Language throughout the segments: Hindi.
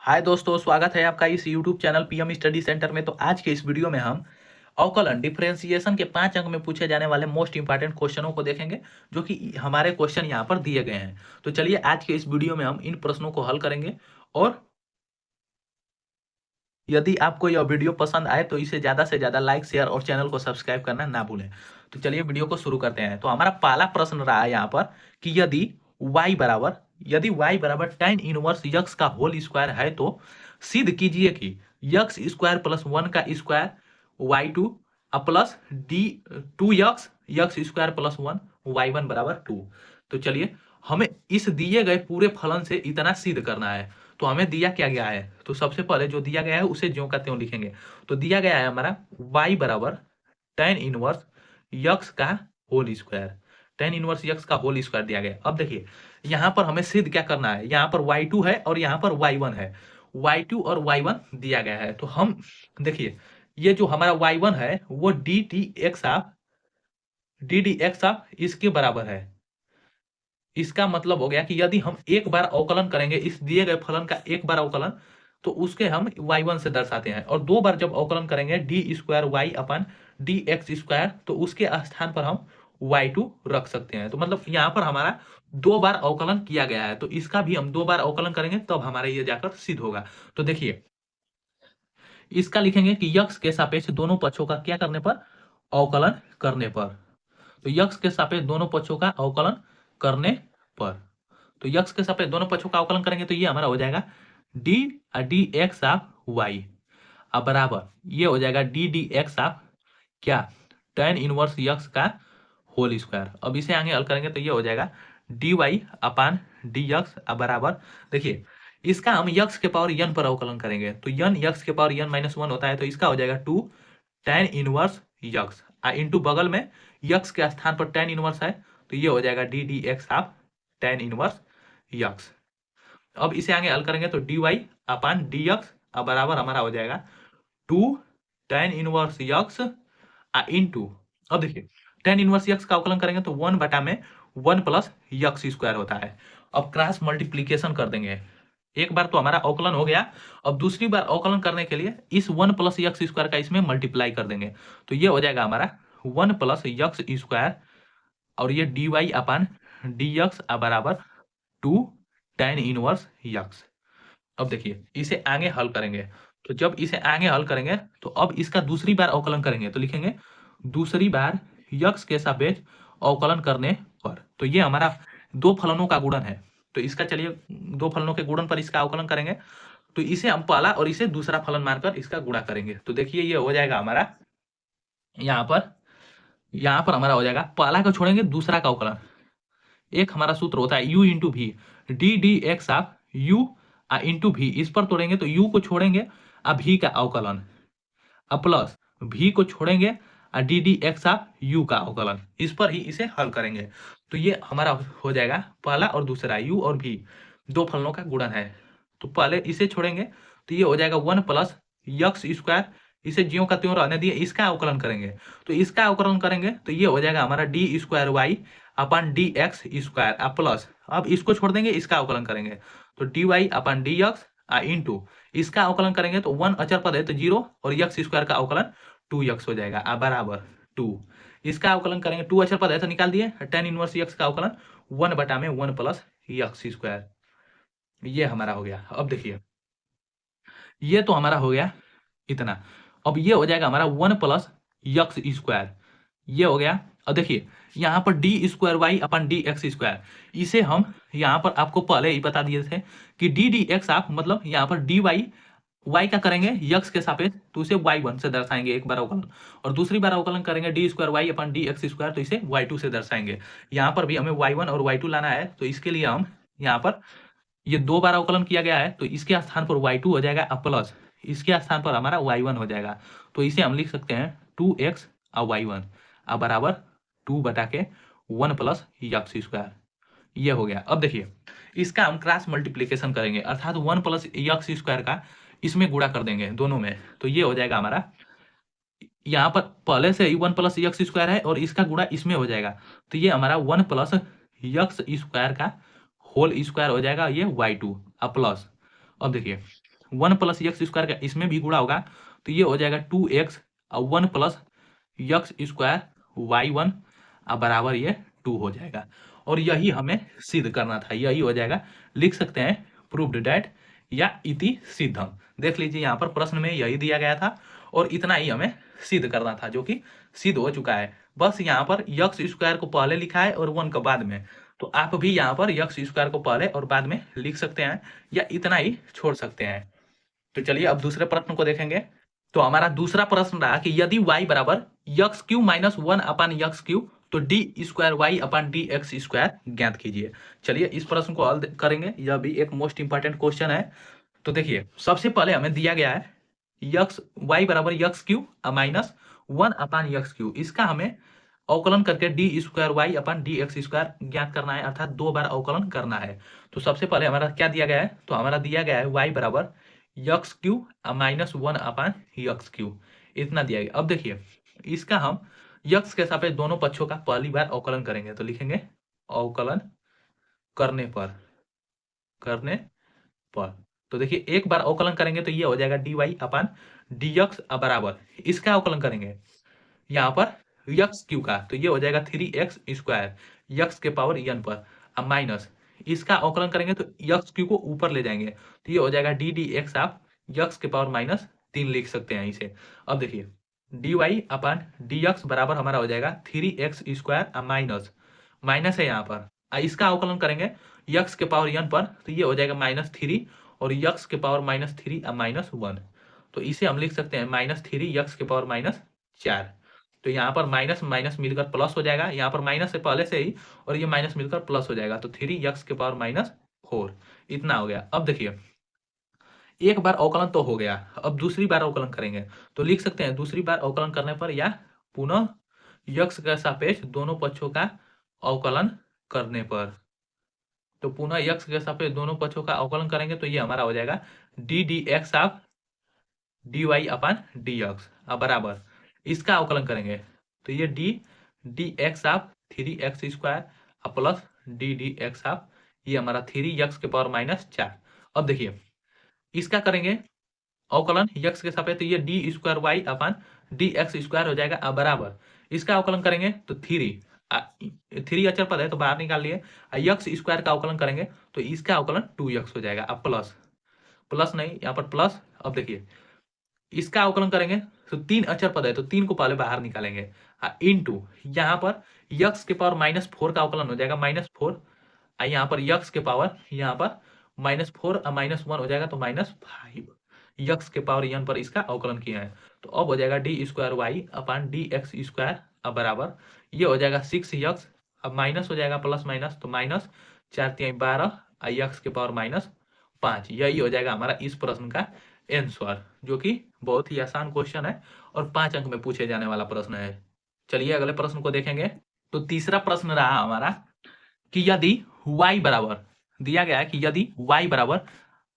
हाय दोस्तों, स्वागत है आपका इस YouTube channel PM study centre में। तो आज के इस वीडियो में हम अवकलन डिफरेंशिएशन के 5 अंक में पूछे जाने वाले मोस्ट इंपॉर्टेंट क्वेश्चनों को देखेंगे, जो कि हमारे क्वेश्चन यहाँ पर दिए गए हैं। तो चलिए आज के इस वीडियो में हम इन प्रश्नों को हल करेंगे। और यदि आपको यह वीडियो पसंद आए तो इसे ज़्यादा से ज़्यादा लाइक, शेयर और चैनल को सब्सक्राइब करना ना भूलें। तो चलिए वीडियो को शुरू करते हैं। तो हमारा पहला प्रश्न रहा है यहाँ पर कि यदि y बराबर tan इनवर्स यक्स का होल स्क्वायर है तो सिद्ध कीजिए कि यक्स स्क्वायर प्लस 1 का square y2 plus D 2 x square plus 1 y1 बराबर 2। तो चलिए हमें इस दिए गए पूरे फलन से इतना सिद्ध करना है। तो हमें दिया क्या गया है, तो सबसे पहले जो दिया गया है उसे ज्यों का त्यों लिखेंगे। तो दिया गया है हमारा y बराबर tan इनवर्स यक्स का whole square. tan inverse X का होल स्क्वायर दिया गया। अब देखिए यहाँ पर हमें सिद्ध क्या करना है, यहाँ पर y2 है और यहाँ पर y1 है। y2 और y1 दिया गया है, तो हम देखिए ये जो हमारा y1 है वो डी डी एक्स ऑफ इसके बराबर है। इसका मतलब हो गया कि यदि हम एक बार अवकलन करेंगे इस दिए गए फलन का, एक बार अवकलन, तो उसके हम y1 से दर्शाते हैं। और दो बार जब अवकलन करेंगे डी स्क्वायर वाई अपन डी एक्स स्क्वायर, तो उसके स्थान पर हम y2 रख सकते हैं। तो मतलब यहाँ पर हमारा दो बार अवकलन किया गया है, तो इसका भी हम दो बार अवकलन करेंगे तब हमारा ये जाकर सिद्ध होगा। तो देखिए इसका लिखेंगे कि यक्स के सापेक्ष दोनों पक्षों का क्या करने पर, अवकलन करने पर। तो यक्स के सापेक्ष दोनों पक्षों का अवकलन करने पर, तो यक्स के सापेक्ष दोनों पक्षों का अवकलन करेंगे तो ये हमारा हो जाएगा D D X of Y बराबर ये हो जाएगा डी डी एक्स ऑफ क्या, tan इनवर्स यक्स का होल स्क्वायर। अब इसे आगे हल करेंगे तो ये हो जाएगा D Y upon D X बराबर, देखिए इसका हम यक्स के पावर यन पर अवकलन करेंगे तो यन यक्स के पावर यन माइनस 1 होता है, तो इसका हो जाएगा 2 tan इनवर्स यक्स इंटू बगल में यक्स के स्थान पर tan इनवर्स है, तो ये हो जाएगा D D X of tan inverse x. अब इसे आगे हल करेंगे तो D Y upon D X बराबर हमारा हो जाएगा 2 tan इनवर्स यक्स इंटू, अब देखिए tan इनवर्स यक्स का अवकलन करेंगे तो 1 बटा में 1 प्लस यक्स स्क्वायर होता है। अब क्रॉस मल्टीप्लीकेशन कर देंगे। एक बार तो हमारा अवकलन हो गया, अब दूसरी बार अवकलन करने के लिए इस 1 प्लस यक्स स्क्वायर का इसमें मल्टीप्लाई कर देंगे। तो ये हो जाएगा हमारा 1 प्लस यक्स स्क्वायर और ये D Y upon D X बराबर 2 tan इनवर्स यक्स। अब देखिए इसे आगे हल करेंगे, तो जब इसे आगे हल करेंगे तो अब इसका दूसरी बार अवकलन करेंगे तो लिखेंगे दूसरी बार यक्स के सापेक्ष अवकलन करने पर। तो ये हमारा दो फलनों का गुणन है, तो इसका चलिए दो फलनों के गुणन पर इसका अवकलन करेंगे। तो इसे हम पहला और इसे दूसरा फलन मानकर इसका गुणा करेंगे। तो देखिए ये हो जाएगा हमारा यहाँ पर हमारा हो जाएगा पहला को छोड़ेंगे दूसरा का अवकलन। एक हमारा सूत्र होता है u इंटू भी, D D X of u into भी, इस पर तोड़ेंगे तो u को छोड़ेंगे भी का अवकलन प्लस भी को छोड़ेंगे D D X of you का अवकलन, इस पर ही इसे हल करेंगे। तो ये हमारा हो जाएगा पहला और दूसरा u और भी दो फलनों का गुणन है। तो पहले इसे छोड़ेंगे तो ये हो जाएगा 1 प्लस यक्स स्क्वायर, इसे ज्यों का त्यों रहने दिए, इसका अवकलन करेंगे। तो इसका अवकलन करेंगे तो ये हो जाएगा हमारा डी स्क्वायर वाई अपन डी एक्स स्क्वायर प्लस, अब इसको छोड़ देंगे इसका अवकलन करेंगे तो डी वाई अपन डी एक्स इंटू, इसका अवकलन करेंगे तो 1 अचर पद है तो 0 और यक्स स्क्वायर का अवकलन 2x हो जाएगा बराबर 2। इसका अवकलन करेंगे 2 अचर पद है तो निकाल दिए, tan इनवर्स यक्स का अवकलन 1 बटा में 1 प्लस यक्स स्क्वायर, ये हमारा हो गया। अब देखिए ये तो हमारा हो गया इतना। अब ये हो जाएगा हमारा 1 प्लस यक्स स्क्वायर, ये हो गया। अब देखिए यहाँ पर डी स्क्वायर वाई अपन डी एक्स स्क्वायर, इसे हम यहाँ पर आपको पहले ही बता दिए थे कि डी डी एक्स आप मतलब यहाँ पर डी वाई वाई का करेंगे यक्स के सापेक्ष तो इसे y1 से दर्शाएंगे एक बार अवकलन, और दूसरी बार अवकलन करेंगे डी स्क्वायर वाई अपन डी एक्स स्क्वायर तो इसे y2 से दर्शाएंगे। यहाँ पर भी हमें y1 और y2 लाना है, तो इसके लिए हम यहाँ पर ये दो बार अवकलन किया गया है तो इसके स्थान पर y2 हो जाएगा प्लस इसके स्थान पर हमारा y1 हो जाएगा। तो इसे हम लिख सकते हैं 2x y1 बराबर 2 बटा के 1 प्लस यक्स स्क्वायर, ये हो गया। अब देखिए इसका हम क्रॉस मल्टीप्लीकेशन करेंगे, अर्थात 1 प्लस यक्स स्क्वायर का इसमें गुणा कर देंगे दोनों में, तो ये हो जाएगा हमारा यहाँ पर पहले से ही 1 प्लस यक्स स्क्वायर है और इसका गुणा इसमें हो जाएगा, तो ये हमारा 1 प्लस यक्स स्क्वायर का होल स्क्वायर हो जाएगा ये y2 प्लस। अब देखिए 1 प्लस यक्स स्क्वायर का इसमें भी गुणा होगा तो ये हो जाएगा 2x और 1 प्लस यक्स स्क्वायर y1 बराबर ये 2 हो जाएगा। और यही हमें सिद्ध करना था, यही हो जाएगा। लिख सकते हैं प्रूव्ड डैट या इति सिद्धम। देख लीजिए यहाँ पर प्रश्न में यही दिया गया था और इतना ही हमें सिद्ध करना था, जो कि सिद्ध हो चुका है। बस यहाँ पर यक्स स्क्वायर को पहले लिखा है और 1 को बाद में, तो आप भी यहाँ पर यक्स स्क्वायर को पहले और बाद में लिख सकते हैं या इतना ही छोड़ सकते हैं। तो चलिए अब दूसरे प्रश्न को देखेंगे। तो हमारा दूसरा प्रश्न रहा कि यदि y बराबर यक्स क्यू माइनस 1 अपान यक्स क्यू तो D square Y upon D x square ज्ञात कीजिए। चलिए इस प्रश्न को हल करेंगे, यह भी एक मोस्ट इंपॉर्टेंट क्वेश्चन है। तो देखिए सबसे पहले हमें दिया गया है यक्स वाई बराबर यक्स क्यू माइनस 1 अपान यक्स क्यू, इसका हमें अवकलन करके D square Y upon D x square ज्ञात करना है, अर्थात 2 बार अवकलन करना है। तो सबसे पहले हमारा क्या दिया गया है, तो हमारा दिया गया है वाई बराबर यक्स क्यू माइनस 1 अपान यक्स क्यू, इतना दिया गया। अब देखिए इसका हम यक्स के सापेक्ष दोनों पक्षों का पहली बार अवकलन करेंगे, तो लिखेंगे अवकलन करने पर तो देखिए एक बार अवकलन करेंगे तो ये हो जाएगा D Y upon D X बराबर, इसका अवकलन करेंगे यहाँ पर यक्स क्यू का, तो ये हो जाएगा 3x स्क्वायर यक्स के पावर n पर, अब माइनस इसका अवकलन करेंगे तो यक्स क्यू को ऊपर ले जाएंगे तो ये हो जाएगा डी डी एक्स, आप यक्स के पावर माइनस 3 लिख सकते हैं इसे। अब देखिए D Y upon D X बराबर हमारा हो जाएगा 3x स्क्वायर माइनस माइनस है यहाँ पर, इसका अवकलन करेंगे यक्स के पावर n पर तो ये हो जाएगा -3 और यक्स के पावर -3 -1, तो इसे हम लिख सकते हैं -3 यक्स के पावर -4। तो यहाँ पर माइनस माइनस मिलकर प्लस हो जाएगा, यहाँ पर माइनस से पहले से ही और ये माइनस मिलकर प्लस हो जाएगा, तो 3x के पावर -4 इतना हो गया। अब देखिए एक बार अवकलन तो हो गया, अब दूसरी बार अवकलन करेंगे तो लिख सकते हैं दूसरी बार अवकलन करने पर या पुनः यक्स के सापेक्ष दोनों पक्षों का अवकलन करने पर, तो पुनः यक्स के सापेक्ष दोनों पक्षों का अवकलन करेंगे तो ये हमारा हो जाएगा D D X of D Y upon D X बराबर, इसका अवकलन करेंगे तो ये D D X of 3x square plus D D X of ये हमारा 3x के पावर -4। अब देखिए इसका करेंगे अवकलन यक्स के सापेक्ष तो ये D square Y upon D x square हो जाएगा बराबर, इसका अवकलन करेंगे तो 3 अचर पद है तो बाहर निकाल लिए, यक्स स्क्वायर का अवकलन करेंगे तो इसका अवकलन 2x हो जाएगा। अब प्लस नहीं यहाँ पर प्लस, अब देखिए इसका अवकलन करेंगे तो 3 अचर पद है तो 3 को पहले बाहर निकालेंगे इनटू यहाँ पर यक्स के पावर -4 का अवकलन हो जाएगा -4, यहाँ पर यक्स के पावर यहाँ पर -4 -1 हो जाएगा तो -5 यक्स के पावर n पर इसका अवकलन किया है, तो अब हो जाएगा D square Y upon D x square बराबर ये हो जाएगा 6x, अब माइनस हो जाएगा प्लस माइनस तो -4×3=12 यक्स के पावर -5, यही हो जाएगा हमारा इस प्रश्न का आंसर, जो कि बहुत ही आसान क्वेश्चन है और 5 अंक में पूछे जाने वाला प्रश्न है। चलिए अगले प्रश्न को देखेंगे। तो तीसरा प्रश्न रहा हमारा कि यदि y बराबर दिया गया है कि यदि y बराबर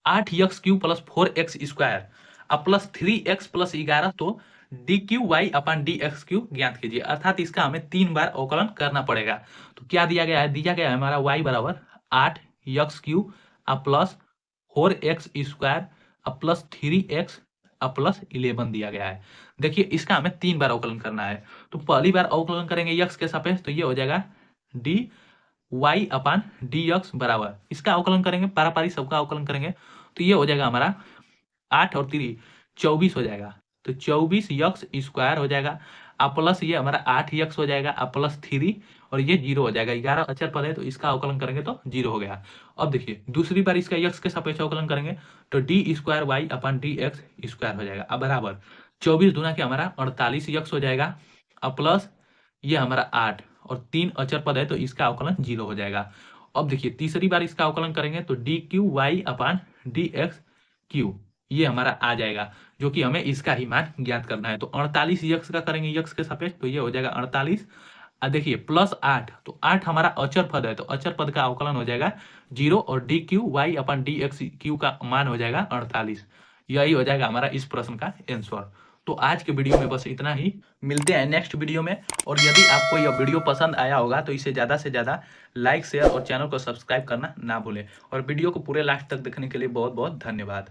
8x³ plus 4x square plus 3x plus 11 तो D Q Y upon D x Q ज्ञात कीजिए, अर्थात इसका हमें 3 बार अवकलन करना पड़ेगा। तो क्या दिया गया है, दिया गया है हमारा y बराबर 8x³ plus 4x square plus 3x plus 11 दिया गया है। देखिए इसका हमें 3 बार अवकलन करना है, तो पहली बार अवकलन करेंगे यक्स के सापेक्ष तो ये हो जाएगा D Y upon D X बराबर, इसका अवकलन करेंगे पारापारी सबका अवकलन करेंगे तो ये हो जाएगा हमारा 8 और 3 24 हो जाएगा, तो 24 यक्स स्क्वायर हो जाएगा प्लस ये हमारा 8 यक्स हो जाएगा प्लस 3 और ये 0 हो जाएगा, 11 अचर पद है तो इसका अवकलन करेंगे तो 0 हो गया। अब देखिए दूसरी बार इसका यक्स के सापेक्ष अवकलन करेंगे तो D square Y upon D x square हो जाएगा बराबर 24 दूना के हमारा 48 यक्स हो जाएगा प्लस ये हमारा 8 और 3 अचर पद है तो इसका अवकलन 0 हो जाएगा। अब देखिए तीसरी बार इसका अवकलन करेंगे तो D Q Y upon D x Q ये हमारा आ जाएगा, जो कि हमें इसका ही मान ज्ञात करना है। तो 48 यक्स का करेंगे यक्स के सापेक्ष तो ये हो जाएगा 48, देखिए प्लस 8 तो 8 हमारा अचर पद है तो अचर पद का अवकलन हो जाएगा 0 और D Q Y upon D x Q का मान हो जाएगा 48, यही हो जाएगा हमारा इस प्रश्न का आंसर। तो आज के वीडियो में बस इतना ही, मिलते हैं नेक्स्ट वीडियो में। और यदि आपको यह वीडियो पसंद आया होगा तो इसे ज़्यादा से ज़्यादा लाइक शेयर और चैनल को सब्सक्राइब करना ना भूलें। और वीडियो को पूरे लास्ट तक देखने के लिए बहुत बहुत धन्यवाद।